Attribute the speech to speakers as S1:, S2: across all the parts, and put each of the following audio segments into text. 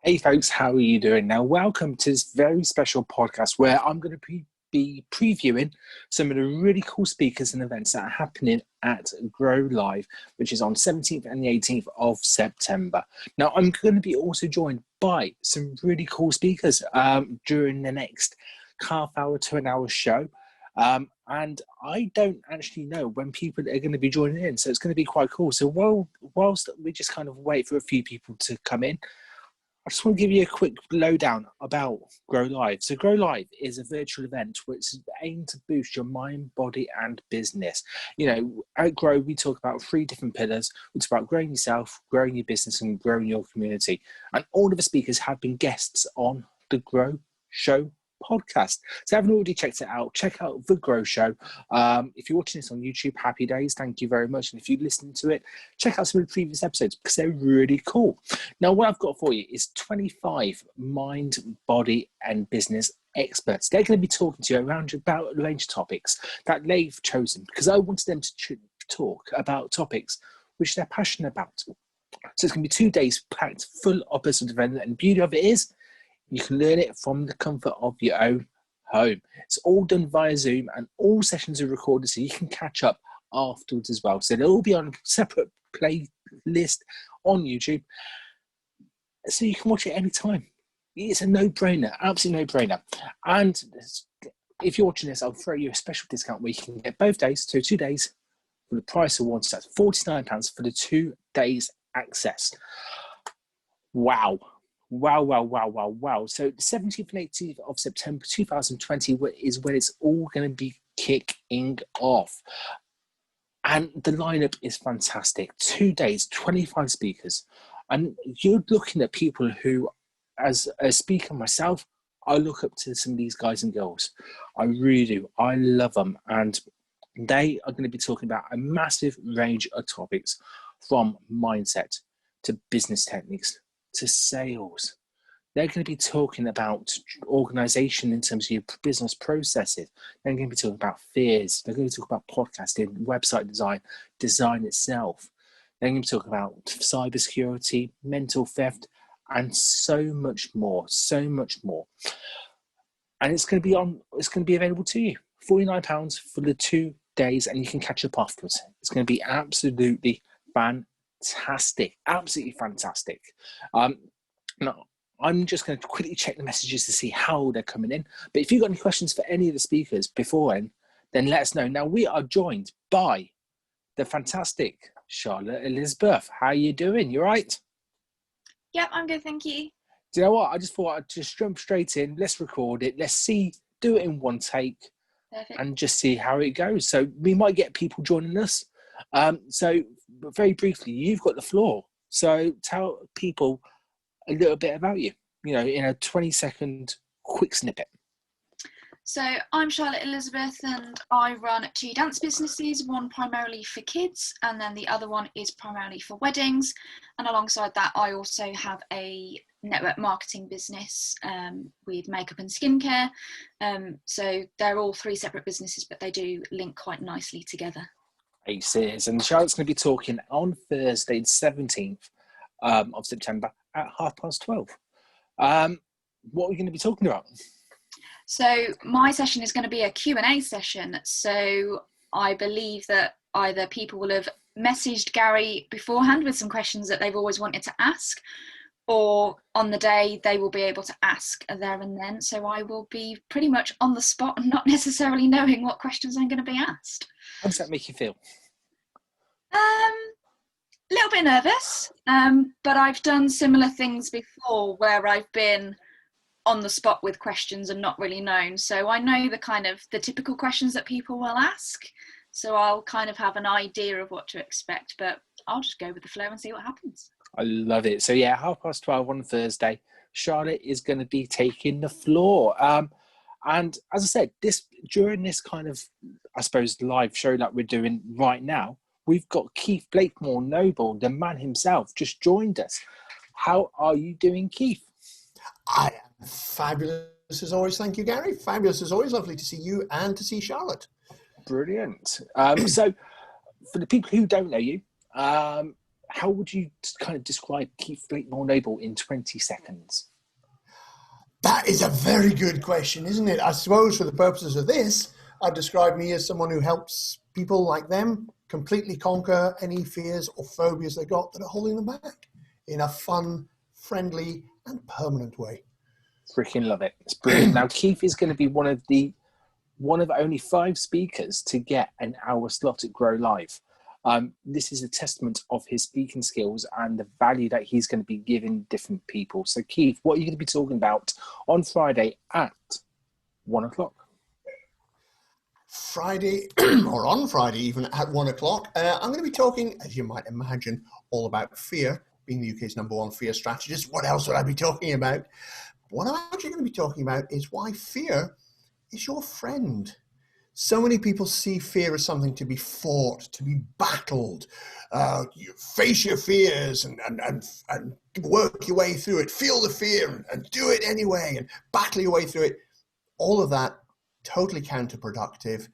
S1: Hey folks, how are you doing? Now, welcome to this very special podcast where I'm going to be previewing some of the really cool speakers and events that are happening at Grow Live, which is on 17th and the 18th of September. Now, I'm going to be also joined by some really cool speakers during the next half hour to an hour show. And I don't actually know when people are going to be joining in, so it's going to be quite cool. So whilst we just kind of wait for a few people to come in, I just want to give you a quick lowdown about Grow Live. So Grow Live is a virtual event which is aimed to boost your mind, body and business. You know, at Grow, we talk about 3 different pillars. It's about growing yourself, growing your business and growing your community. And all of the speakers have been guests on the Grow Show podcast. So if you haven't already checked it out, check out The Grow Show. If you're watching this on YouTube, happy days, thank you very much. And if you listen to it, check out some of the previous episodes because they're really cool. Now, what I've got for you is 25 mind, body and business experts. They're going to be talking to you about a range of topics that they've chosen because I wanted them to talk about topics which they're passionate about. So it's going to be 2 days packed full of personal development, and the beauty of it is you can learn it from the comfort of your own home. It's all done via Zoom and all sessions are recorded so you can catch up afterwards as well. So they'll all be on a separate playlist on YouTube so you can watch it anytime. It's a no-brainer, absolute no-brainer. And if you're watching this, I'll throw you a special discount where you can get both days, so 2 days, for the price of one. So that's £49 for the 2 days access. Wow. Wow. So the 17th and 18th of September 2020 is when it's all going to be kicking off. And the lineup is fantastic. 2 days, 25 speakers. And you're looking at people who, as a speaker myself, I look up to some of these guys and girls. I really do. I love them. And they are going to be talking about a massive range of topics, from mindset to business techniques to sales. They're going to be talking about organization in terms of your business processes. They're going to be talking about fears. They're going to talk about podcasting, website design itself. They're going to be talking about cybersecurity, mental theft, and so much more. And it's going to be available to you. £49 for the 2 days, and you can catch up afterwards. It's going to be absolutely fantastic. Now, I'm just going to quickly check the messages to see how they're coming in. But if you've got any questions for any of the speakers beforehand, then let us know. Now, we are joined by the fantastic Charlotte Elizabeth. How are you doing? You all right?
S2: Yep, I'm good, thank you.
S1: Do you know what? I just thought I'd just jump straight in. Let's record it. Let's do it in one take.
S2: Perfect.
S1: And just see how it goes. So we might get people joining us. So very briefly, you've got the floor. So tell people a little bit about you, in a 20-second quick snippet.
S2: So I'm Charlotte Elizabeth and I run 2 dance businesses, one primarily for kids and then the other one is primarily for weddings. And alongside that, I also have a network marketing business with makeup and skincare. So they're all 3 separate businesses, but they do link quite nicely together.
S1: Aces. And Charlotte's going to be talking on Thursday, the 17th of September at 12:30. What are we going to be talking about?
S2: So my session is going to be a Q&A session. So I believe that either people will have messaged Gary beforehand with some questions that they've always wanted to ask, or on the day they will be able to ask there and then. So I will be pretty much on the spot and not necessarily knowing what questions I'm going to be asked.
S1: How does that make you feel?
S2: A little bit nervous, but I've done similar things before where I've been on the spot with questions and not really known. So I know the typical questions that people will ask. So I'll kind of have an idea of what to expect, but I'll just go with the flow and see what happens.
S1: I love it. So yeah, 12:30 on Thursday, Charlotte is going to be taking the floor. And as I said, during this kind of, I suppose, live show that we're doing right now, we've got Keith Blakemore Noble, the man himself, just joined us. How are you doing, Keith?
S3: I am fabulous as always. Thank you, Gary. Fabulous as always. Lovely to see you and to see Charlotte.
S1: Brilliant. So for the people who don't know you, how would you kind of describe Keith Blakemore Noble in 20 seconds?
S3: That is a very good question, isn't it? I suppose for the purposes of this, I'd describe me as someone who helps people like them completely conquer any fears or phobias they got that are holding them back in a fun, friendly, and permanent way.
S1: Freaking love it. It's brilliant. Now, Keith is going to be one of only 5 speakers to get an hour slot at Grow Live. This is a testament of his speaking skills and the value that he's going to be giving different people. So, Keith, what are you going to be talking about on Friday at 1 o'clock?
S3: Friday, or on Friday even at 1 o'clock, I'm going to be talking, as you might imagine, all about fear, being the UK's #1 fear strategist. What else would I be talking about? What I'm actually going to be talking about is why fear is your friend. So many people see fear as something to be fought, to be battled. You face your fears and work your way through it. Feel the fear and do it anyway and battle your way through it. All of that totally counterproductive,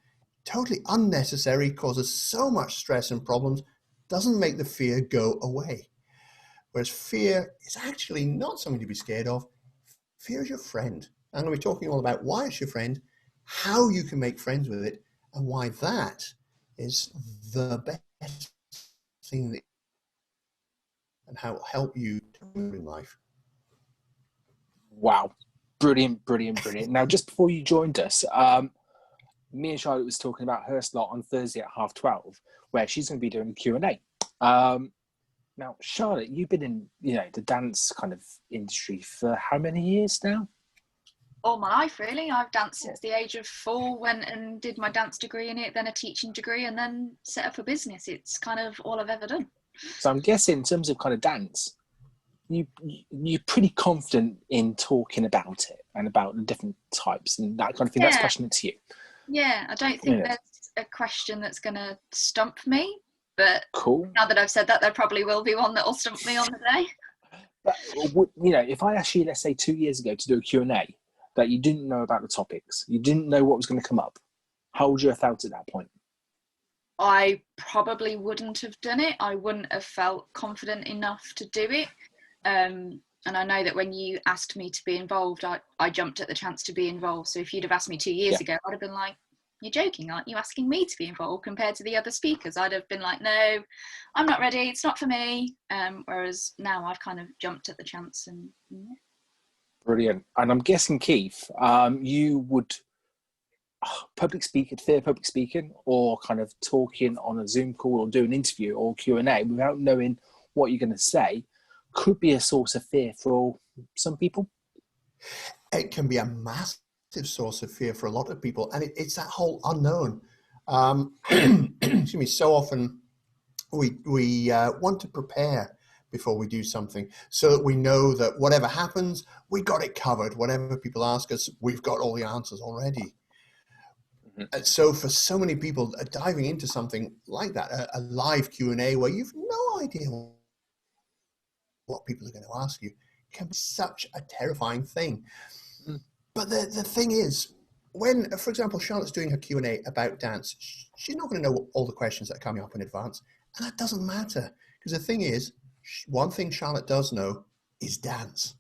S3: totally unnecessary, causes so much stress and problems, doesn't make the fear go away. Whereas fear is actually not something to be scared of. Fear is your friend. I'm going to be talking all about why it's your friend, how you can make friends with it, and why that is the best thing that, and how it will help you in life.
S1: Wow. Brilliant, brilliant, brilliant. Now, just before you joined us, me and Charlotte was talking about her slot on Thursday at 12:30, where she's going to be doing a Q&A. Now, Charlotte, you've been in, the dance kind of industry for how many years now?
S2: All my life, really. I've danced since the age of 4, went and did my dance degree in it, then a teaching degree, and then set up a business. It's kind of all I've ever done.
S1: So I'm guessing in terms of kind of dance, you're pretty confident in talking about it and about the different types and that kind of thing.
S2: Yeah.
S1: That's passionate to you.
S2: Yeah, I don't think there's a question that's going to stump me, but
S1: cool.
S2: Now that I've said that, there probably will be one that will stump me on the day.
S1: But, if I asked you, let's say 2 years ago, to do a Q&A, that you didn't know about the topics, you didn't know what was going to come up, how would you have felt at that point?
S2: I probably wouldn't have done it. I wouldn't have felt confident enough to do it. And I know that when you asked me to be involved, I jumped at the chance to be involved. So if you'd have asked me 2 years ago, I'd have been like, you're joking, aren't you, asking me to be involved compared to the other speakers? I'd have been like, no, I'm not ready. It's not for me. Whereas now I've kind of jumped at the chance. And
S1: Brilliant. And I'm guessing, Keith, you would fear public speaking or kind of talking on a Zoom call or do an interview or Q&A without knowing what you're going to say could be a source of fear for some people.
S3: It can be a massive source of fear for a lot of people, and it's that whole unknown. Excuse me. So often we want to prepare before we do something so that we know that whatever happens, we got it covered. Whatever people ask us, we've got all the answers already. And so for so many people, diving into something like that, a live Q&A where you've no idea what people are going to ask you, can be such a terrifying thing. But the thing is, when, for example, Charlotte's doing her Q&A about dance, she's not going to know all the questions that are coming up in advance. And that doesn't matter, because the thing is, one thing Charlotte does know is dance.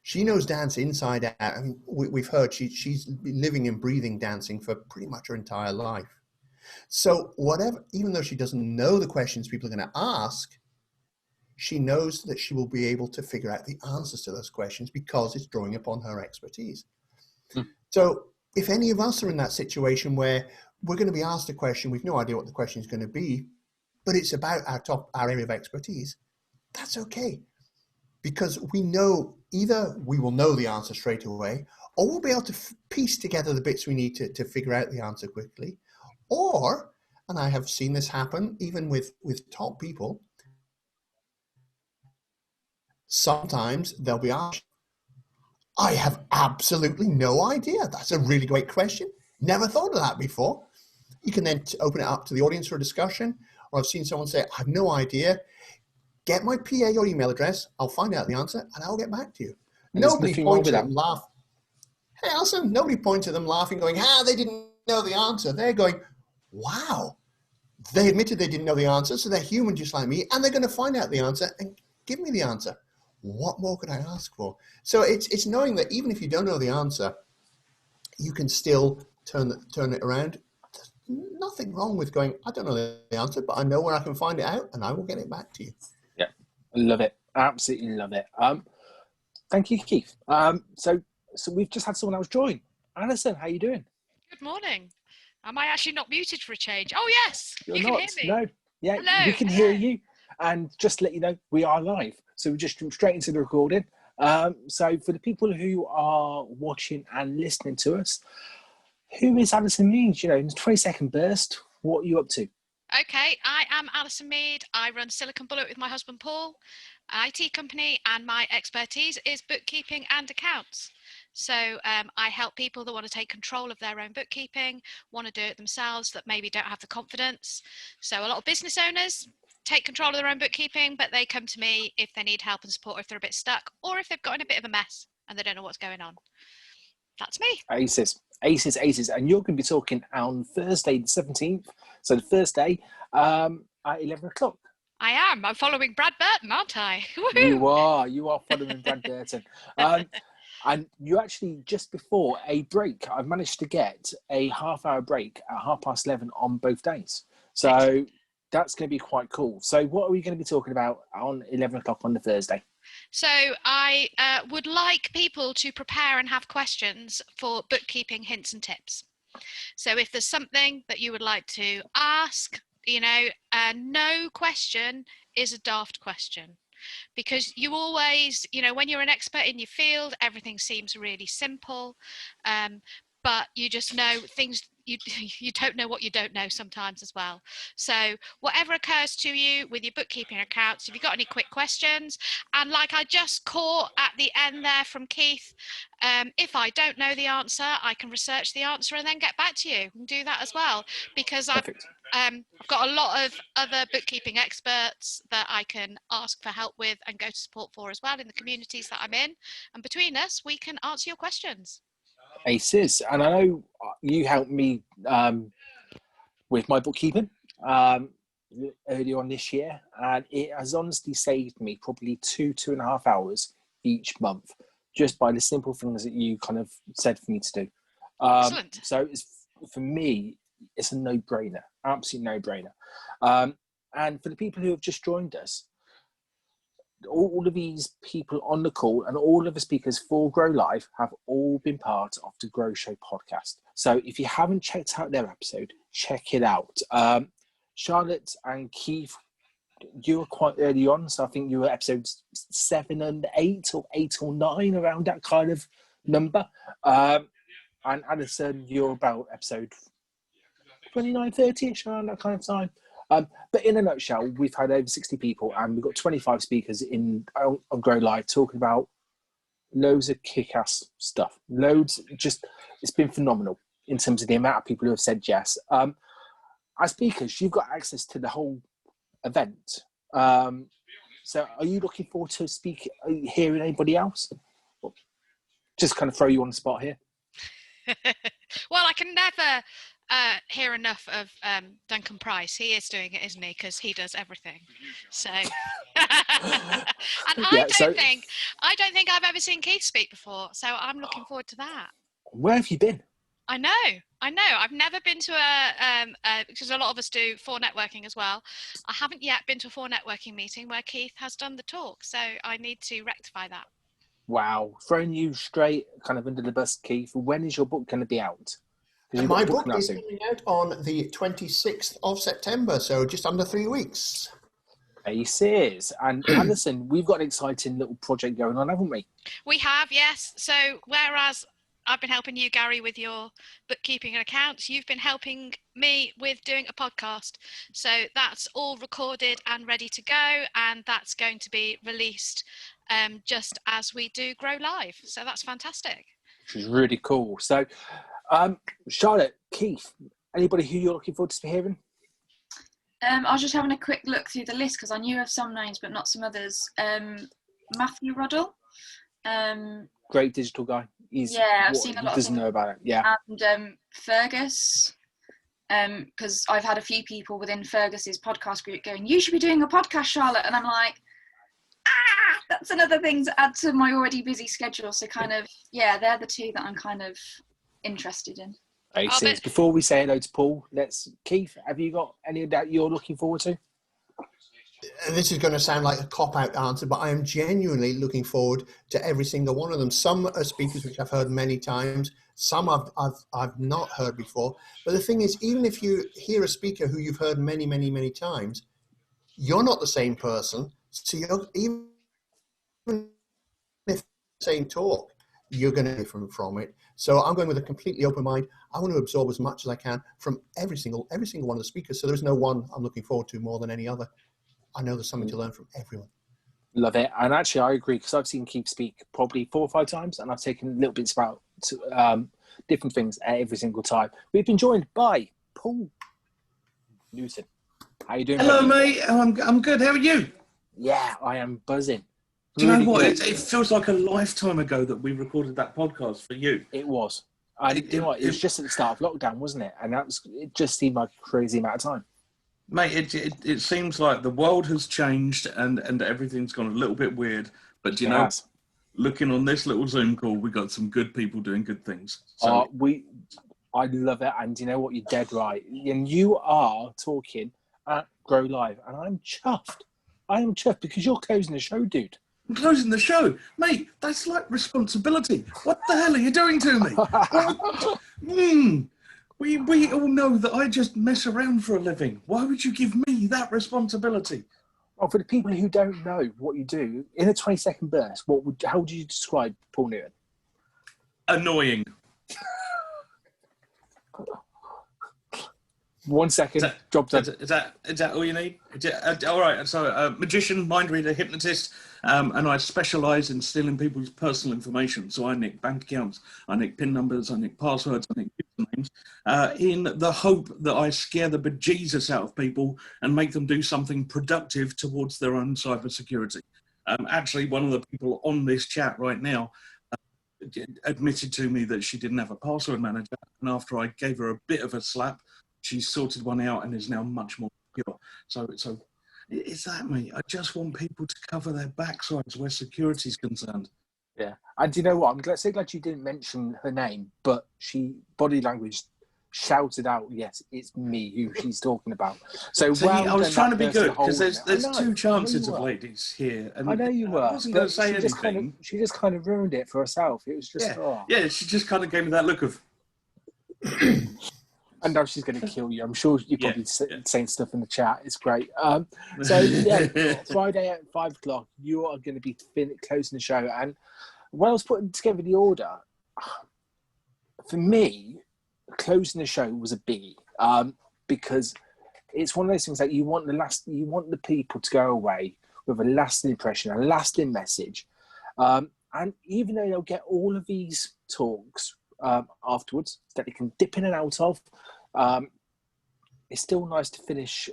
S3: She knows dance inside out. I mean, we've heard she's been living and breathing dancing for pretty much her entire life. So whatever, even though she doesn't know the questions people are going to ask, she knows that she will be able to figure out the answers to those questions because it's drawing upon her expertise. So if any of us are in that situation where we're going to be asked a question, we've no idea what the question is going to be, but it's about our area of expertise, that's okay. Because we know either we will know the answer straight away, or we'll be able to piece together the bits we need to figure out the answer quickly. Or, and I have seen this happen even with top people, sometimes they'll be asked, I have absolutely no idea. That's a really great question. Never thought of that before. You can then open it up to the audience for a discussion. Or I've seen someone say, I have no idea. Get my PA your email address. I'll find out the answer and I'll get back to you.
S1: And
S3: nobody points at them laughing. Hey, Alison, nobody points at them laughing going, they didn't know the answer. They're going, wow, They admitted they didn't know the answer, so they're human just like me, and they're going to find out the answer and give me the answer. What more could I ask for? So it's knowing that even if you don't know the answer, you can still turn it around. There's nothing wrong with going, I don't know the answer, but I know where I can find it out, and I will get it back to you.
S1: Yeah, I love it. Absolutely love it. Thank you, Keith. So we've just had someone else join. Alison, how you doing?
S4: Good morning. Am I actually not muted for a change? Oh, yes.
S1: You're
S4: you
S1: not.
S4: can hear me.
S1: No. Yeah,
S4: Hello.
S1: we can hear you. And just to let you know, we are live. So we just jump straight into the recording. So for the people who are watching and listening to us, who is Alison Mead? You know, in a 20-second burst, what are you up to?
S4: Okay, I am Alison Mead. I run Silicon Bullet with my husband Paul, an IT company, and my expertise is bookkeeping and accounts. So I help people that want to take control of their own bookkeeping, want to do it themselves, that maybe don't have the confidence. So a lot of business owners take control of their own bookkeeping, but they come to me if they need help and support, if they're a bit stuck, or if they've got in a bit of a mess and they don't know what's going on. That's me.
S1: Aces. And you're going to be talking on Thursday the 17th, so the first day, at 11 o'clock.
S4: I am. I'm following Brad Burton, aren't I?
S1: Woohoo! You are following Brad Burton. And you actually, just before a break, I've managed to get a half-hour break at 11:30 on both days. So that's going to be quite cool. So what are we going to be talking about on 11 o'clock on the Thursday?
S4: So I would like people to prepare and have questions for bookkeeping hints and tips. So if there's something that you would like to ask, you know, no question is a daft question. Because you always, you know, when you're an expert in your field, everything seems really simple, but you just know things, you don't know what you don't know sometimes as well. So whatever occurs to you with your bookkeeping accounts, if you've got any quick questions, and like I just caught at the end there from Keith, if I don't know the answer, I can research the answer and then get back to you and do that as well, because I've got a lot of other bookkeeping experts that I can ask for help with and go to support for as well in the communities that I'm in. And between us, we can answer your questions.
S1: Aces. And I know you helped me with my bookkeeping early on this year, and it has honestly saved me probably 2.5 hours each month just by the simple things that you kind of said for me to do.
S4: Excellent.
S1: So for me, it's a no-brainer, absolute no-brainer. And for the people who have just joined us, all of these people on the call and all of the speakers for Grow Live have all been part of the Grow Show podcast. So if you haven't checked out their episode, check it out. Charlotte and Keith, you were quite early on, so I think you were episodes 7 and 8 or 8 or 9, around that kind of number. And Alison, you're about episode 29, 30-ish, around that kind of time. But in a nutshell, we've had over 60 people and we've got 25 speakers on Grow Live talking about loads of kick-ass stuff. It's been phenomenal in terms of the amount of people who have said yes. As speakers, you've got access to the whole event. So are you looking forward to hearing anybody else? Just kind of throw you on the spot here.
S4: Well, I can never hear enough of Duncan Price. He is doing it, isn't he? Because he does everything. So, and I don't think I've ever seen Keith speak before. So I'm looking forward to that.
S1: Where have you been?
S4: I know. I've never been to because a lot of us do for networking as well. I haven't yet been to a for networking meeting where Keith has done the talk. So I need to rectify that.
S3: Wow,
S1: Throwing you straight kind of under the bus, Keith. When is your book going to be out?
S3: My book is coming out on the 26th of September, so just under 3 weeks.
S1: Aces. And Alison, we've got an exciting little project going on, haven't we?
S4: We have, yes. So whereas I've been helping you, Gary, with your bookkeeping and accounts, you've been helping me with doing a podcast. So that's all recorded and ready to go, and that's going to be released just as we do Grow Live. So that's fantastic.
S1: Which is really cool. So, Charlotte, Keith, anybody who you're looking forward to hearing?
S2: I was just having a quick look through the list because I knew of some names but not some others. Matthew Ruddle.
S1: Great digital guy.
S2: I've seen a lot
S1: doesn't
S2: of
S1: know about it. Yeah.
S2: And Fergus. because I've had a few people within Fergus's podcast group going, you should be doing a podcast, Charlotte, and I'm like, that's another thing to add to my already busy schedule. So kind of, yeah, they're the two that I'm kind of interested in.
S1: Excellent. Before we say hello to Paul, Keith, have you got any of that you're looking forward to?
S3: This is going to sound like a cop-out answer, but I am genuinely looking forward to every single one of them. Some are speakers which I've heard many times. Some I've not heard before. But the thing is, even if you hear a speaker who you've heard many, many, many times, you're not the same person. So even if the same talk, you're going to hear from it. So I'm going with a completely open mind. I want to absorb as much as I can from every single one of the speakers. So there's no one I'm looking forward to more than any other. I know there's something to learn from everyone.
S1: Love it. And actually, I agree, because I've seen Keith speak probably 4 or 5 times, and I've taken little bits about different things every single time. We've been joined by Paul Newton. How you doing?
S5: Hello, mate. I'm good. How are you?
S1: Yeah, I am buzzing.
S5: Do you know what? It feels like a lifetime ago that we recorded that podcast for you.
S1: It was. You know what? It was just at the start of lockdown, wasn't it? And it just seemed like a crazy amount of time.
S5: Mate, it seems like the world has changed and everything's gone a little bit weird. But do you know, looking on this little Zoom call, we got some good people doing good things. So
S1: I love it. And you know what? You're dead right. And you are talking at Grow Live. And I'm chuffed. I am chuffed because you're closing the show, dude.
S5: I'm closing the show. Mate, that's like responsibility. What the hell are you doing to me? We all know that I just mess around for a living. Why would you give me that responsibility?
S1: Well, for the people who don't know what you do, in a 20-second burst, how would you describe Paul Newton?
S5: Annoying.
S1: 1 second, job done.
S5: Is that all you need? All right, so magician, mind reader, hypnotist, and I specialise in stealing people's personal information. So I nick bank accounts, I nick PIN numbers, I nick passwords, I nick usernames, in the hope that I scare the bejesus out of people and make them do something productive towards their own cybersecurity. Actually, one of the people on this chat right now admitted to me that she didn't have a password manager, and after I gave her a bit of a slap, she sorted one out and is now much more secure. So it's that, mate. I just want people to cover their backsides where security is concerned.
S1: Yeah. And do you know what? I'm so glad you didn't mention her name, but body language shouted out, yes, it's me who she's talking about. So
S5: I was trying to be good, because there's 2 chances of ladies here. And
S1: I know you were.
S5: I wasn't going to say anything.
S1: She just kind of ruined it for herself. It was just,
S5: Yeah, she just kind of gave me that look of...
S1: And now she's going to kill you. I'm sure you're probably saying stuff in the chat. It's great. So, Friday at 5 o'clock, you are going to be closing the show. And when I was putting together the order, for me, closing the show was a biggie, because it's one of those things that you want the people to go away with a lasting impression, a lasting message. And even though they'll get all of these talks afterwards that they can dip in and out of, it's still nice to finish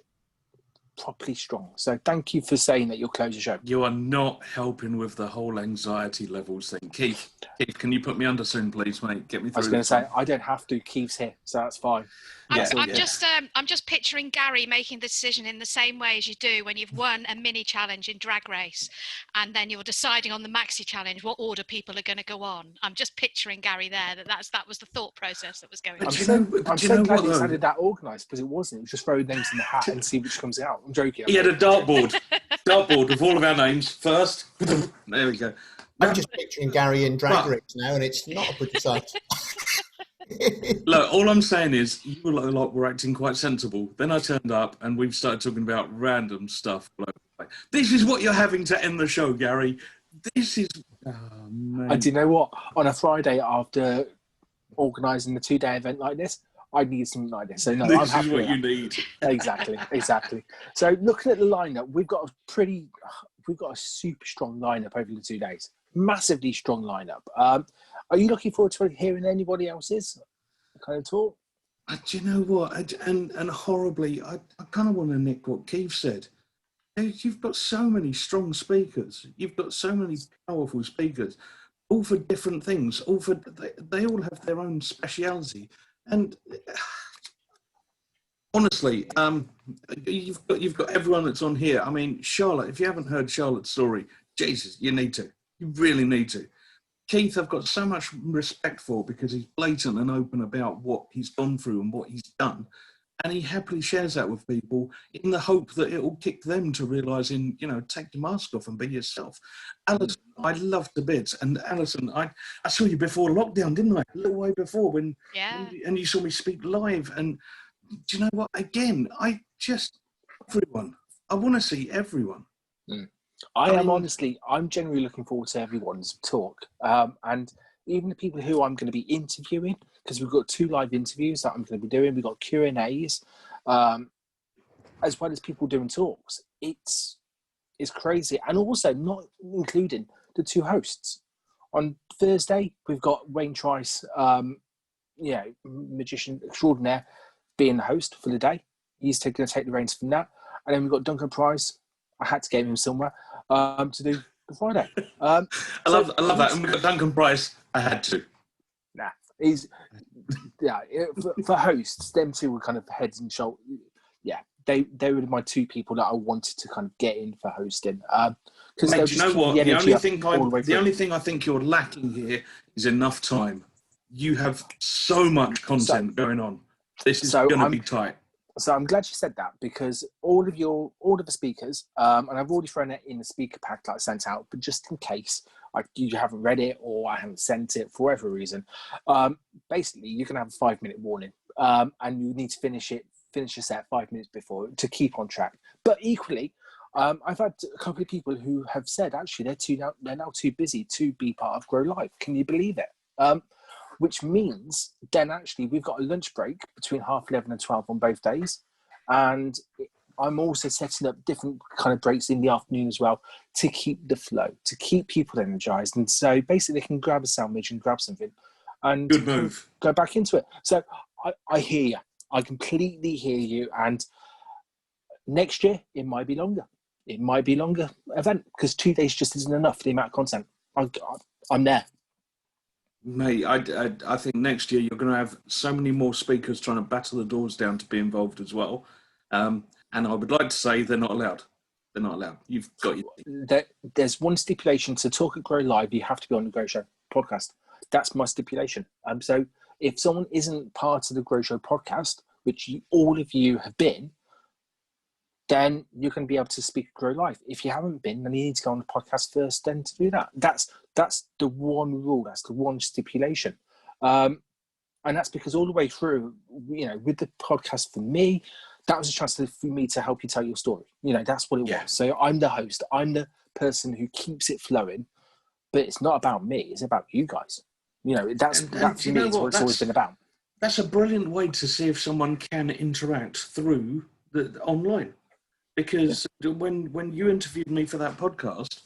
S1: properly strong. So thank you for saying that you'll close the show.
S5: You are not helping with the whole anxiety levels thing. Keith, can you put me under soon, please, mate? Get me through.
S1: I was going to say, I don't have to. Keith's here, so that's fine.
S4: I'm just picturing Gary making the decision in the same way as you do when you've won a mini challenge in Drag Race, and then you're deciding on the maxi challenge what order people are going to go on. I'm just picturing Gary there. That was the thought process that was going on.
S1: I'm so glad he sounded that organised, because it wasn't. It was just throw names in the hat and see which comes out. I'm joking.
S5: He had a dartboard with all of our names first. There we go.
S3: I'm just picturing Gary in Drag Race now, and it's not a pretty sight.
S5: Look, all I'm saying is you lot were acting quite sensible. Then I turned up and we've started talking about random stuff. This is what you're having to end the show, Gary. This is... Oh, man.
S1: And do you know what? On a Friday after organising the 2-day event like this, I need something like this. So no, I'm happy
S5: with that. This is what you need.
S1: Exactly. So looking at the lineup, we've got a super strong lineup over the 2 days. Massively strong lineup. Are you looking forward to hearing anybody else's kind of talk?
S5: Do you know what? And horribly, I kind of want to nick what Keith said. You've got so many strong speakers. You've got so many powerful speakers, all for different things. They all have their own speciality. And Honestly, you've got everyone that's on here. I mean, Charlotte, if you haven't heard Charlotte's story, Jesus, you need to. You really need to. Keith, I've got so much respect for because he's blatant and open about what he's gone through and what he's done. And he happily shares that with people in the hope that it will kick them to realising, take the mask off and be yourself. Alison, I love the bits. And Alison, I saw you before lockdown, didn't I? A little way before when you saw me speak live. And do you know what? Again, everyone. I want to see everyone.
S1: I'm genuinely looking forward to everyone's talk. And even the people who I'm going to be interviewing, because we've got 2 live interviews that I'm going to be doing. We've got Q&As, as well as people doing talks. It's crazy. And also not including the 2 hosts. On Thursday, we've got Wayne Trice, magician extraordinaire, being the host for the day. He's going to take the reins from that. And then we've got Duncan Price. I had to get him somewhere to do the Friday.
S5: I love that. And we've got Duncan Price. I had to.
S1: Nah, he's for hosts. Them 2 were kind of heads and shoulders. Yeah, they were my 2 people that I wanted to kind of get in for hosting.
S5: Because do you know what? The only thing I think you're lacking here is enough time. You have so much content going on. This is going to be tight.
S1: So I'm glad you said that, because all of the speakers, and I've already thrown it in the speaker pack that I sent out, but just in case you haven't read it or I haven't sent it for whatever reason, basically you can have a 5-minute warning, and you need to finish your set 5 minutes before to keep on track. But equally, I've had a couple of people who have said actually they're now too busy to be part of Grow Live. Can you believe it? Which means then actually we've got a lunch break between 11:30 and 12 on both days. And I'm also setting up different kind of breaks in the afternoon as well to keep the flow, to keep people energized. And so basically they can grab a sandwich and grab something and
S5: good move.
S1: Go back into it. So I hear you. I completely hear you. And next year it might be longer. It might be a longer event because 2 days just isn't enough for the amount of content. I'm there.
S5: Mate, I think next year you're going to have so many more speakers trying to batter the doors down to be involved as well. And I would like to say they're not allowed. They're not allowed. You've got your...
S1: There's one stipulation to talk at Grow Live. You have to be on the Grow Show podcast. That's my stipulation. So if someone isn't part of the Grow Show podcast, which all of you have been, then you can be able to speak at Grow Live. If you haven't been, then you need to go on the podcast first then to do that. That's the one rule. That's the one stipulation. And that's because all the way through, with the podcast for me, that was a chance for me to help you tell your story. That's what it was. So I'm the host. I'm the person who keeps it flowing, but it's not about me. It's about you guys. That for me is what it's always been about.
S5: That's a brilliant way to see if someone can interact through the online. Because when you interviewed me for that podcast,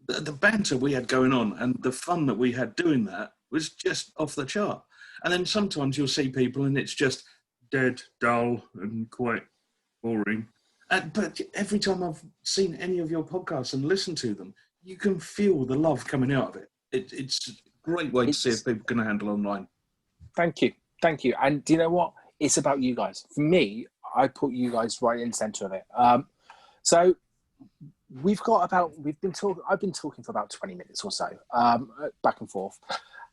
S5: the banter we had going on and the fun that we had doing that was just off the chart. And then sometimes you'll see people and it's just dead, dull, and quite boring. But every time I've seen any of your podcasts and listened to them, you can feel the love coming out of it. It's a great way to see if people can handle online.
S1: Thank you. And do you know what? It's about you guys. For me, I put you guys right in the centre of it. So I've been talking for about 20 minutes or so, back and forth.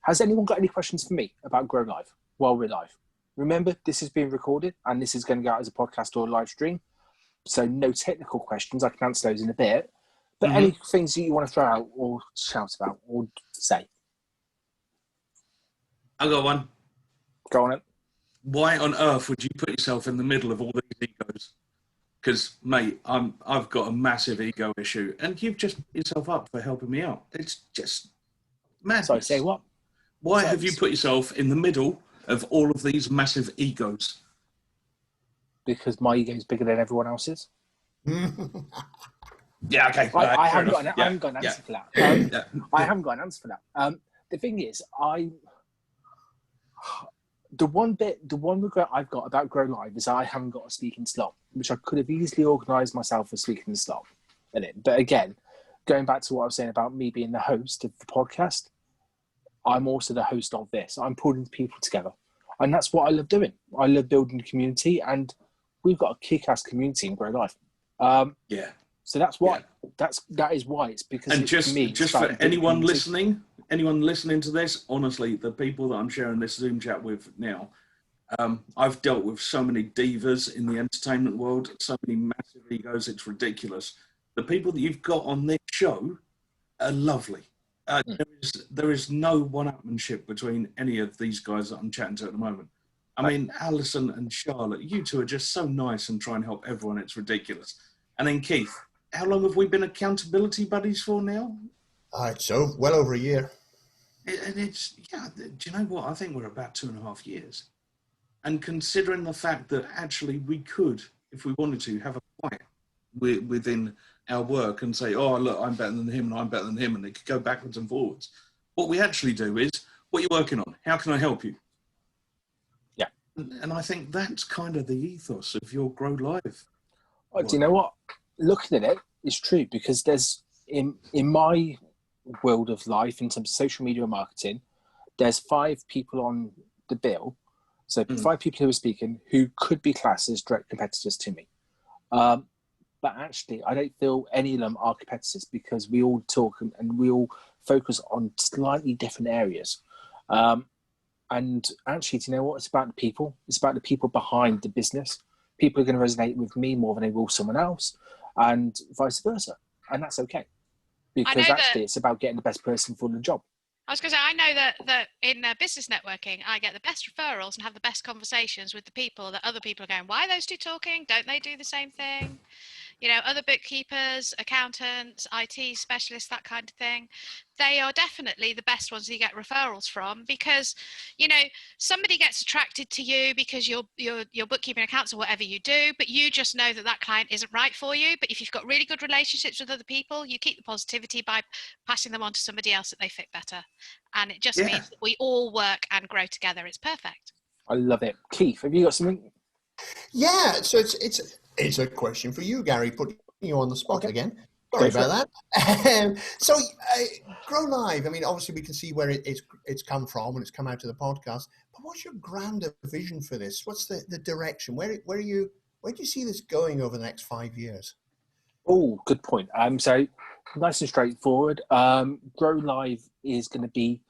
S1: Has anyone got any questions for me about Grow Live while we're live? Remember, this is being recorded and this is going to go out as a podcast or a live stream. So no technical questions. I can answer those in a bit. But any things that you want to throw out or shout about or say?
S5: I got one.
S1: Go on it.
S5: Why on earth would you put yourself in the middle of all these egos? Because, mate, I've got a massive ego issue, and you've just put yourself up for helping me out. It's just madness.
S1: Sorry, say what?
S5: Why have you put yourself in the middle of all of these massive egos?
S1: Because my ego is bigger than everyone else's.
S5: Yeah, okay.
S1: I haven't got an answer for that. I haven't got an answer for that. The thing is, the one regret I've got about Grow Live is I haven't got a speaking slot, which I could have easily organised myself a speaking slot in it. But again, going back to what I was saying about me being the host of the podcast, I'm also the host of this. I'm pulling people together. And that's what I love doing. I love building a community. And we've got a kick-ass community in Grow Life.
S5: Yeah.
S1: So that's why. That is why. It's because
S5: And
S1: it's,
S5: just
S1: for me,
S5: just for anyone listening to this, honestly, the people that I'm sharing this Zoom chat with now, I've dealt with so many divas in the entertainment world, so many massive egos, it's ridiculous. The people that you've got on this show are lovely. There is no one-upmanship between any of these guys that I'm chatting to at the moment. I mean, Alison and Charlotte, you two are just so nice and try and help everyone. It's ridiculous. And then Keith, how long have we been accountability buddies for now?
S3: So well over a year.
S5: And it's, do you know what? I think we're about 2.5 years. And considering the fact that actually we could, if we wanted to, have a fight within our work and say, oh, look, I'm better than him and I'm better than him, and it could go backwards and forwards. What we actually do is, what are you working on? How can I help you?
S1: Yeah.
S5: And I think that's kind of the ethos of your Grow Live.
S1: Oh, do you know what? Looking at it, it's true, because there's, in my world of life, in terms of social media marketing, there's 5 people on the bill. So 5 people who are speaking who could be classed as direct competitors to me. But actually, I don't feel any of them are competitors, because we all talk and we all focus on slightly different areas. And actually, do you know what? It's about the people. It's about the people behind the business. People are going to resonate with me more than they will someone else, and vice versa. And that's okay, because actually it's about getting the best person for the job.
S4: I was going to say, I know that in business networking, I get the best referrals and have the best conversations with the people that other people are going, why are those two talking? Don't they do the same thing? You know, other bookkeepers, accountants, IT specialists, that kind of thing. They are definitely the best ones you get referrals from, because, you know, somebody gets attracted to you because you're bookkeeping accounts or whatever you do, but you just know that client isn't right for you. But if you've got really good relationships with other people, you keep the positivity by passing them on to somebody else that they fit better. And it just means that we all work and grow together. It's perfect.
S1: I love it. Keith, have you got something?
S3: Yeah, so it's a question for you, Gary, putting you on the spot again. Sorry about that. So, Grow Live, I mean, obviously we can see where it's come from and it's come out to the podcast, but what's your grander vision for this? What's the direction? Where do you see this going over the next 5 years?
S1: Oh, good point. So nice and straightforward. Grow Live is going to be,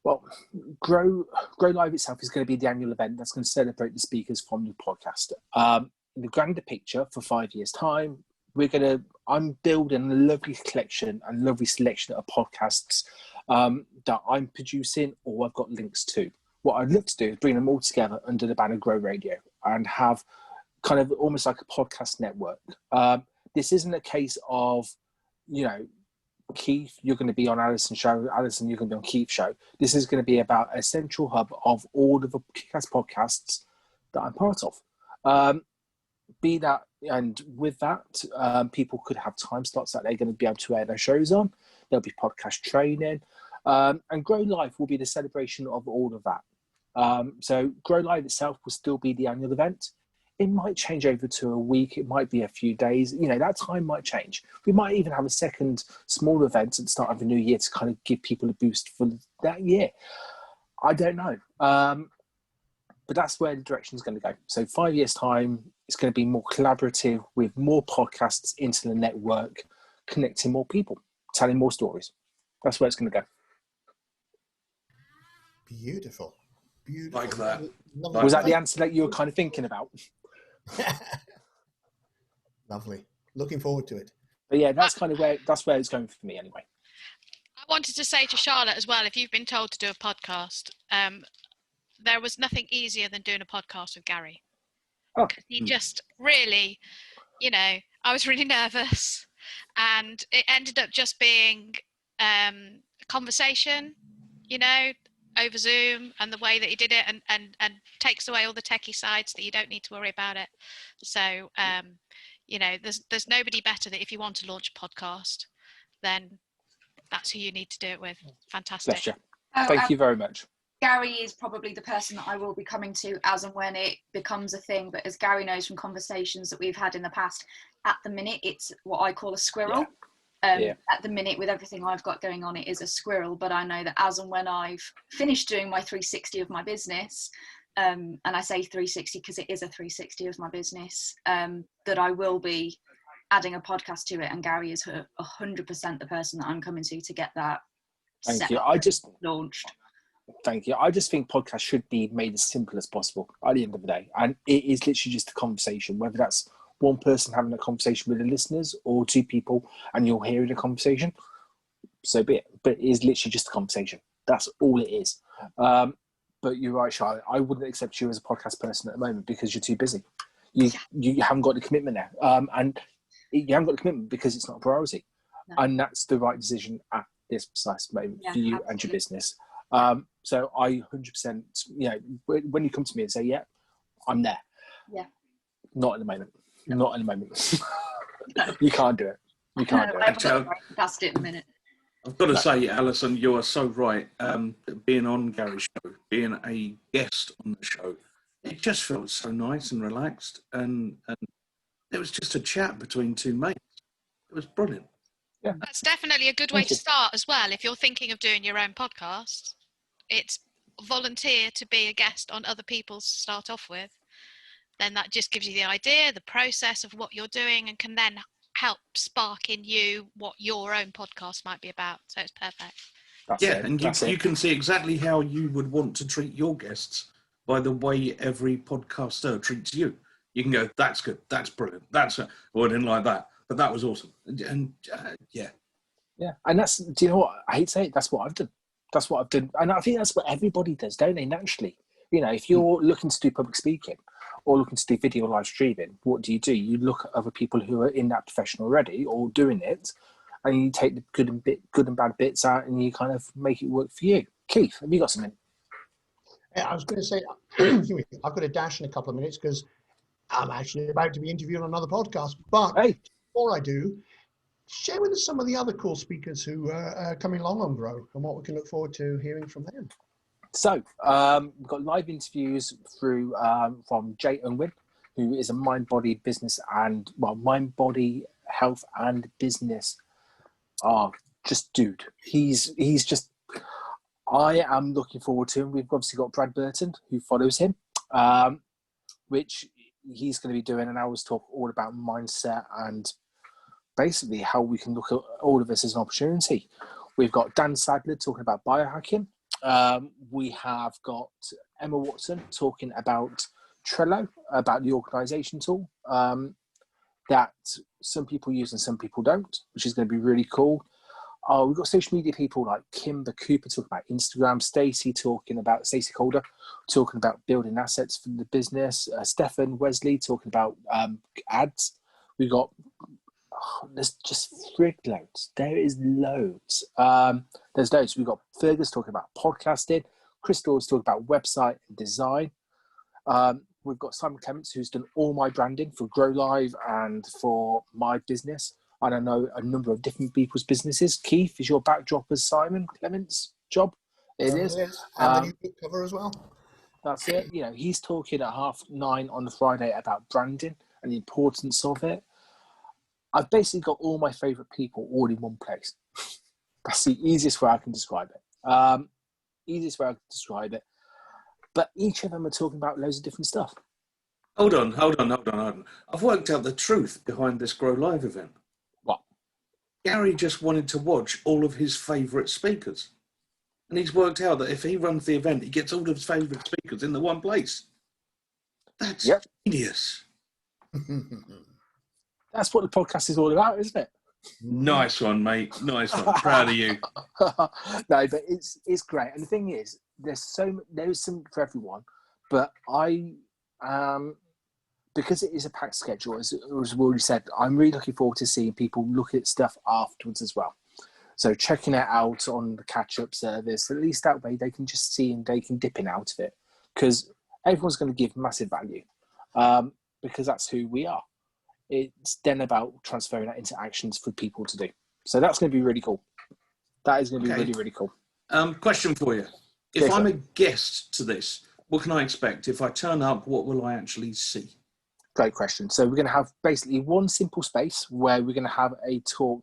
S1: well, Grow Live itself is going to be the annual event that's going to celebrate the speakers from the podcast. In the grander picture, for 5 years' time, I'm building a lovely collection and lovely selection of podcasts that I'm producing or I've got links to. What I'd love to do is bring them all together under the banner Grow Radio and have kind of almost like a podcast network. This isn't a case of, you know, Keith, you're going to be on Alison's show, Alison, you're going to be on Keith's show. This is going to be about a central hub of all of the kick-ass podcasts that I'm part of. Be that, and with that, people could have time slots that they're going to be able to air their shows on. There'll be podcast training, and Grow Live will be the celebration of all of that. So Grow Live itself will still be the annual event. It might change over to a week. It might be a few days. You know, that time might change. We might even have a second small event at the start of the new year to kind of give people a boost for that year. I don't know. But that's where the direction is going to go. So 5 years' time, it's going to be more collaborative with more podcasts into the network, connecting more people, telling more stories. That's where it's going to go.
S3: Beautiful.
S5: Like that.
S1: Was that the answer that you were kind of thinking about?
S3: Lovely. Looking forward to it.
S1: But yeah, that's where it's going for me anyway.
S4: I wanted to say to Charlotte as well, if you've been told to do a podcast, there was nothing easier than doing a podcast with Gary.
S1: Oh.
S4: He just really, you know, I was really nervous, and it ended up just being a conversation, you know, over Zoom, and the way that he did it and takes away all the techie sides that you don't need to worry about it. So, you know, there's nobody better that if you want to launch a podcast, then that's who you need to do it with. Fantastic.
S1: Bless you. Thank you very much.
S2: Gary is probably the person that I will be coming to as and when it becomes a thing. But as Gary knows from conversations that we've had in the past, at the minute, it's what I call a squirrel. At the minute, with everything I've got going on, it is a squirrel. But I know that as and when I've finished doing my 360 of my business, and I say 360 because it is a 360 of my business, that I will be adding a podcast to it, and Gary is 100% the person that I'm coming to get that
S1: Thank you.
S2: launched.
S1: Thank you. I just think podcasts should be made as simple as possible at the end of the day. And it is literally just a conversation, whether that's one person having a conversation with the listeners or two people and you're hearing a conversation, so be it. But it is literally just a conversation. That's all it is. But you're right, Charlotte. I wouldn't accept you as a podcast person at the moment because you're too busy. You haven't got the commitment there. And you haven't got the commitment because it's not a priority. No. And that's the right decision at this precise moment for you and your business. So I 100%, when you come to me and say, yeah, I'm there. Yeah. Not at the moment. No. Not at the moment. You can't do it. You can't do it.
S2: Past it in a minute.
S5: I've got to say, Alison, you are so right. Being on Gary's show, being a guest on the show, it just felt so nice and relaxed. And it was just a chat between two mates. It was brilliant.
S1: Yeah.
S4: That's definitely a good way to start as well. If you're thinking of doing your own podcast, it's volunteer to be a guest on other people's to start off with. Then that just gives you the idea, the process of what you're doing, and can then help spark in you what your own podcast might be about. So it's perfect.
S5: And you can see exactly how you would want to treat your guests by the way every podcaster treats you. You can go, that's good, that's brilliant, I didn't like that, but that was awesome. And yeah,
S1: and that's, do you know what, I hate to say it, that's what I've done, and I think that's what everybody does, don't they, naturally? If you're looking to do public speaking or looking to do video live streaming, what do? You look at other people who are in that profession already or doing it, and you take the good and bad bits out and you kind of make it work for you. Keith, have you got something?
S3: Yeah, I was going to say, I've got to dash in a couple of minutes because I'm actually about to be interviewed on another podcast. But before I do, share with us some of the other cool speakers who are coming along on Grow and what we can look forward to hearing from them.
S1: So we've got live interviews through from Jay Unwin, who is a mind, body, health and business. Just dude. He's just. I am looking forward to him. We've obviously got Brad Burton, who follows him, which he's going to be doing an hour's talk all about mindset and basically how we can look at all of this as an opportunity. We've got Dan Sadler talking about biohacking. We have got Emma Watson talking about Trello, about the organisation tool that some people use and some people don't, which is going to be really cool. We've got social media people like Kimber Cooper talking about Instagram, Stacey Calder talking about building assets for the business, Stefan Wesley talking about ads. We've got, there's just frig loads. There is loads. There's loads. We've got Fergus talking about podcasting, Crystal's talking about website and design. We've got Simon Clements, who's done all my branding for Grow Live and for my business. And I know a number of different people's businesses. Keith, is your backdrop as Simon Clements' job? It is.
S3: And the new book cover as well.
S1: That's it. He's talking at 9:30 on the Friday about branding and the importance of it. I've basically got all my favourite people all in one place. That's the easiest way I can describe it. But each of them are talking about loads of different stuff.
S5: Hold on. I've worked out the truth behind this Grow Live event.
S1: What?
S5: Gary just wanted to watch all of his favourite speakers. And he's worked out that if he runs the event, he gets all of his favourite speakers in the one place. That's genius.
S1: That's what the podcast is all about, isn't it?
S5: Nice one, mate. Nice one. Proud of you.
S1: No, but it's great. And the thing is, there is something for everyone. But because it is a packed schedule, as we already said, I'm really looking forward to seeing people look at stuff afterwards as well. So checking it out on the catch-up service, at least that way they can just see and they can dip in out of it. Because everyone's going to give massive value because that's who we are. It's then about transferring that into actions for people to do. So that's going to be really cool. That is going to be really, really cool.
S5: Question for you. If I'm a guest to this, what can I expect? If I turn up, what will I actually see?
S1: Great question. So we're going to have basically one simple space where we're going to have a talk,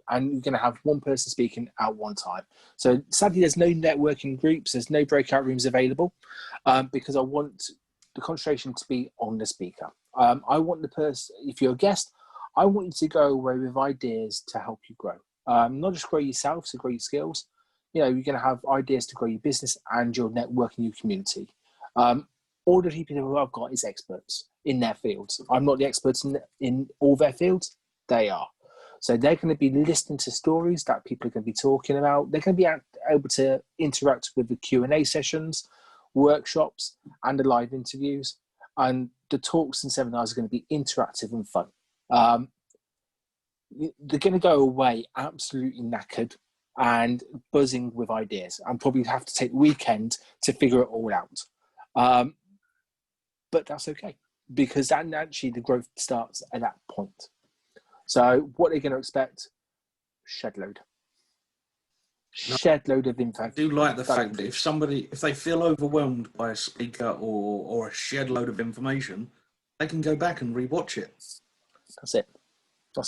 S1: and you're going to have one person speaking at one time. So sadly, there's no networking groups, there's no breakout rooms available, because I want the concentration to be on the speaker. I want the person, if you're a guest, I want you to go away with ideas to help you grow. Not just grow yourself, so grow your skills. You're going to have ideas to grow your business and your networking, your community. All the people who I've got is experts in their fields. I'm not the experts in all their fields. They are. So they're going to be listening to stories that people are going to be talking about. They're going to be able to interact with the Q&A sessions, workshops, and the live interviews. And the talks and seminars are going to be interactive and fun. They're going to go away absolutely knackered and buzzing with ideas, and probably have to take the weekend to figure it all out. But that's okay, because actually the growth starts at that point. So what they're going to expect, shed load of info.
S5: I do like the fact that if they feel overwhelmed by a speaker or a shed load of information, they can go back and rewatch it.
S1: That's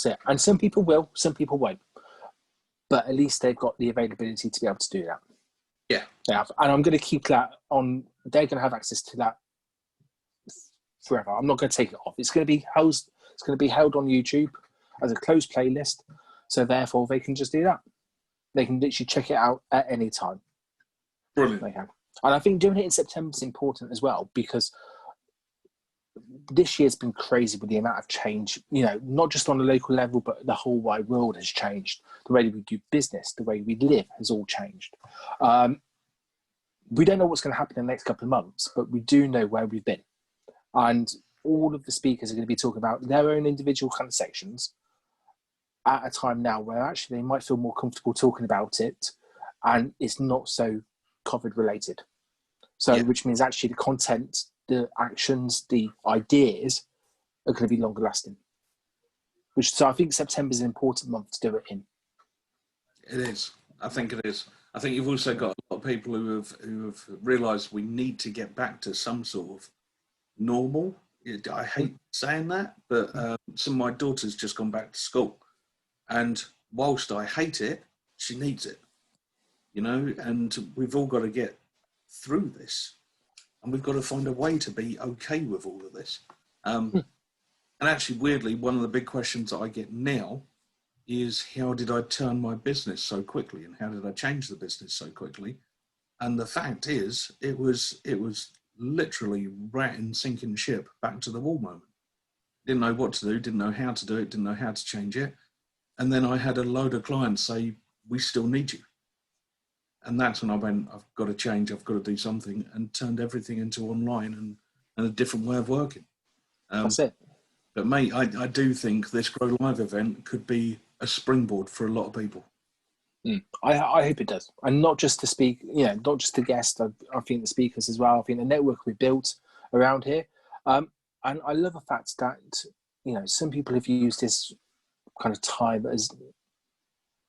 S1: it. And some people will, some people won't. But at least they've got the availability to be able to do that.
S5: Yeah.
S1: And I'm going to keep that on. They're going to have access to that forever. I'm not going to take it off. It's going to be held on YouTube as a closed playlist. So therefore, they can just do that. They can literally check it out at any time.
S5: Brilliant.
S1: They can. And I think doing it in September is important as well, because this year's been crazy with the amount of change, not just on the local level, but the whole wide world has changed. The way we do business, the way we live has all changed. We don't know what's going to happen in the next couple of months, but we do know where we've been. And all of the speakers are going to be talking about their own individual kind of sections at a time now where actually they might feel more comfortable talking about it, and it's not so COVID related. So, which means actually the content, the actions, the ideas are going to be longer lasting. So I think September is an important month to do it in.
S5: It is. I think it is. I think you've also got a lot of people who have realised we need to get back to some sort of normal. I hate saying that, but some of my daughter's just gone back to school, and whilst I hate it, she needs it, and we've all got to get through this, and we've got to find a way to be okay with all of this. And actually, weirdly, one of the big questions that I get now is, how did I turn my business so quickly, and how did I change the business so quickly? And the fact is, it was literally ratting sinking ship back to the wall moment. Didn't know what to do, didn't know how to do it, didn't know how to change it. And then I had a load of clients say, we still need you. And that's when I went, I've got to change, I've got to do something, and turned everything into online and a different way of working.
S1: That's it.
S5: But mate, I do think this Grow Live event could be a springboard for a lot of people.
S1: I hope it does. And not just to speak, not just the guests, I think the speakers as well. I think the network we built around here. And I love the fact that, some people have used this kind of time as,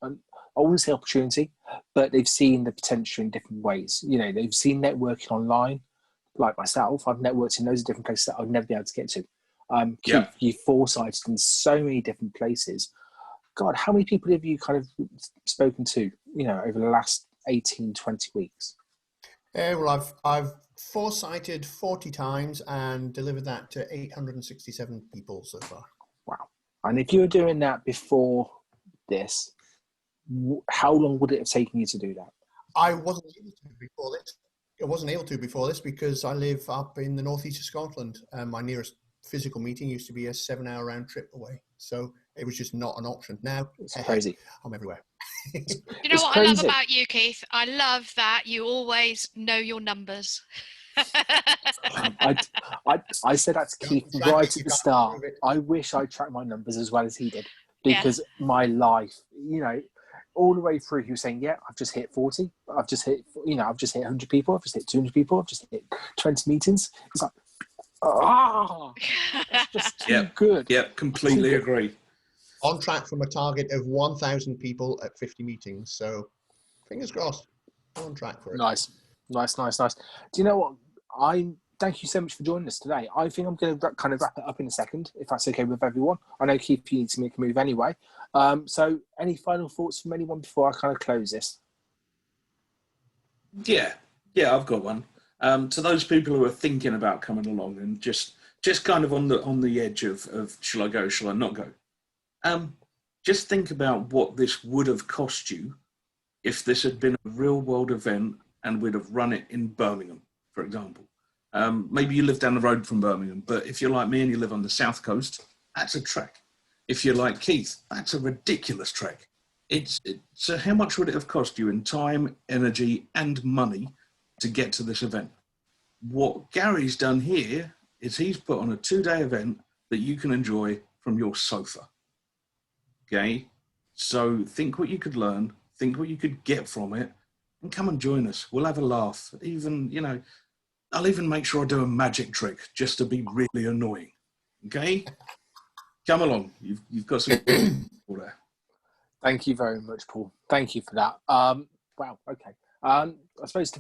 S1: I wouldn't say opportunity, but they've seen the potential in different ways. They've seen networking online, like myself. I've networked in loads of different places that I'd never be able to get to. Keith, you've foresighted in so many different places. God, how many people have you kind of spoken to, over the last 18, 20 weeks?
S3: Well, I've foresighted 40 times and delivered that to 867 people so far.
S1: Wow. And if you were doing that before this, how long would it have taken you to do that?
S3: I wasn't able to before this. I wasn't able to before this because I live up in the northeast of Scotland. My nearest physical meeting used to be a 7-hour round trip away. So it was just not an option. Now,
S1: it's crazy.
S3: I'm everywhere.
S4: You know what I love about you, Keith? I love that you always know your numbers.
S1: I said that to Keith right at the start. I wish I tracked my numbers as well as he did, because my life, all the way through, he was saying, I've just hit 40. I've just hit 100 people. I've just hit 200 people. I've just hit 20 meetings. It's like, it's just too good.
S5: Yep, completely agree.
S3: On track from a target of 1,000 people at 50 meetings. So fingers crossed. On track for it.
S1: Nice. Do you know what? I'm thank you so much for joining us today. I think I'm going to kind of wrap it up in a second, if that's okay with everyone. I know, Keith, you need to make a move anyway. So any final thoughts from anyone before I kind of close this?
S5: Yeah, I've got one. To those people who are thinking about coming along and just kind of on the edge of shall I go, shall I not go? Just think about what this would have cost you if this had been a real world event and we'd have run it in Birmingham, for example. Maybe you live down the road from Birmingham, but if you're like me and you live on the south coast, that's a trek. If you're like Keith, that's a ridiculous trek. So how much would it have cost you in time, energy, and money to get to this event? What Gary's done here is he's put on a 2-day event that you can enjoy from your sofa. Okay? So think what you could learn, think what you could get from it, and come and join us. We'll have a laugh. Even, I'll even make sure I do a magic trick just to be really annoying. Okay? Come along. You've got some people there.
S1: Thank you very much, Paul. Thank you for that. Wow, okay. I suppose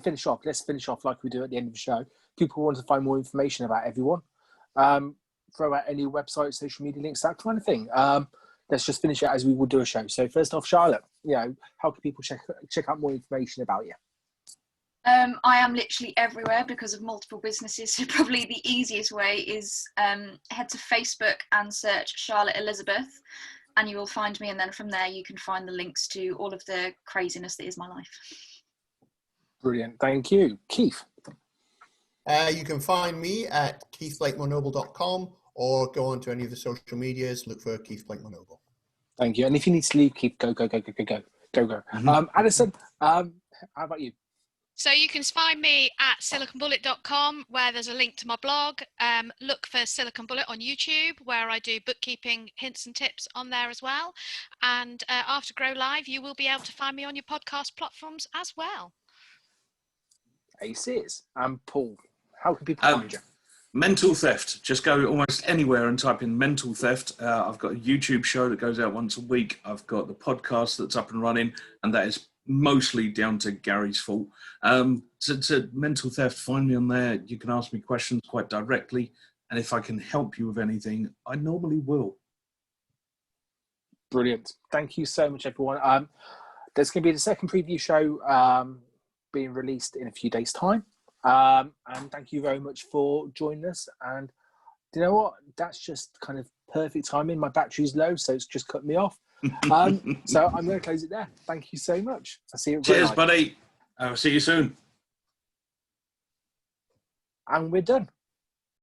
S1: let's finish off like we do at the end of the show. People want to find more information about everyone. Throw out any websites, social media links, that kind of thing. Let's just finish it as we would do a show. So first off, Charlotte, how can people check out more information about you?
S2: I am literally everywhere because of multiple businesses. So probably the easiest way is head to Facebook and search Charlotte Elizabeth, and you will find me. And then from there, you can find the links to all of the craziness that is my life.
S1: Brilliant. Thank you. Keith?
S3: You can find me at keithblakemorenoble.com or go on to any of the social medias, look for Keith Blakemore Noble.
S1: Thank you. And if you need to leave, Keith, go.
S3: Mm-hmm.
S1: Alison, how about you?
S4: So you can find me at siliconbullet.com, where there's a link to my blog. Look for Silicon Bullet on YouTube, where I do bookkeeping hints and tips on there as well. And after Grow Live, you will be able to find me on your podcast platforms as well.
S1: Aces. Paul, how can people find you?
S5: Mental theft. Just go almost anywhere and type in mental theft. I've got a YouTube show that goes out once a week. I've got the podcast that's up and running, and that is mostly down to Gary's fault. To mental theft, find me on there. You can ask me questions quite directly, and if I can help you with anything, I normally will.
S1: Brilliant. Thank you so much, everyone. There's going to be the second preview show being released in a few days' time. And thank you very much for joining us. And you know what? That's just kind of perfect timing. My battery's low, so it's just cut me off. So I'm going to close it there. Thank you so much. I'll see you.
S5: Cheers, buddy. I'll see you soon.
S1: And we're done.